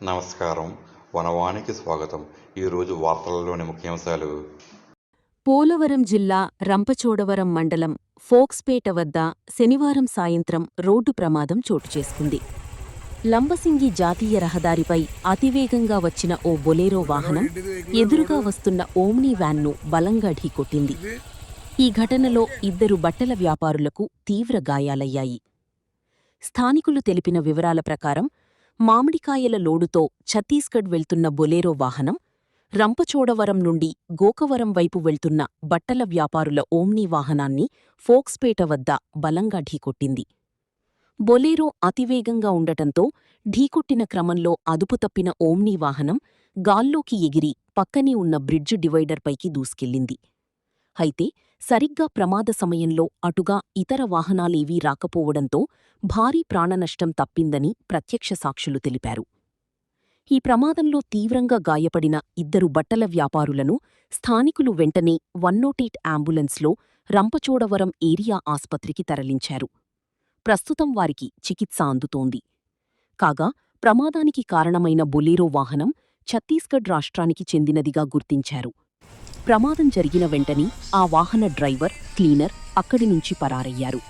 నమస్కారం. వనవానికి స్వాగతం. ఈరోజు వార్తలలోని ముఖ్యాంశాలు. పోలవరం జిల్లా రంపచోడవరం మండలం ఫోక్స్పేట వద్ద శనివారం సాయంత్రం రోడ్డు ప్రమాదం చోటుచేసుకుంది. లంబసింగి జాతీయ రహదారిపై అతివేగంగా వచ్చిన ఓ బొలేరో వాహనం ఎదురుగా వస్తున్న ఓమ్నీ వ్యాన్ను బలంగా ఢీకొట్టింది. ఈ ఘటనలో 2 బట్టల వ్యాపారులకు తీవ్ర గాయాలయ్యాయి. స్థానికులు తెలిపిన వివరాల ప్రకారం మామిడికాయల లోడుతో ఛత్తీస్గఢ్ వెళ్తున్న బొలేరో వాహనం రంపచోడవరం నుండి గోకవరం వైపు వెళ్తున్న బట్టల వ్యాపారుల ఓమ్నీ వాహనాన్ని ఫోక్స్పేట వద్ద బలంగా ఢీకొట్టింది. బొలేరో అతివేగంగా ఉండటంతో ఢీకొట్టిన క్రమంలో అదుపుతప్పిన ఓమ్నీ వాహనం గాల్లోకి ఎగిరి పక్కనే ఉన్న బ్రిడ్జ్ డివైడర్పైకి దూసుకెళ్లింది. అయితే సరిగ్గా ప్రమాద సమయంలో అటుగా ఇతర వాహనాలేవీ రాకపోవడంతో భారీ ప్రాణనష్టం తప్పిందని ప్రత్యక్ష సాక్షులు తెలిపారు. ఈ ప్రమాదంలో తీవ్రంగా గాయపడిన 2 బట్టల వ్యాపారులను స్థానికులు వెంటనే 108 అంబులెన్స్లో రంపచోడవరం ఏరియా ఆస్పత్రికి తరలించారు. ప్రస్తుతం వారికి చికిత్స అందుతోంది. కాగా ప్రమాదానికి కారణమైన బొలేరో వాహనం ఛత్తీస్గఢ్ రాష్ట్రానికి చెందినదిగా గుర్తించారు. ప్రమాదం జరిగిన వెంటనే ఆ వాహన డ్రైవర్, క్లీనర్ అక్కడి నుంచి పరారయ్యారు.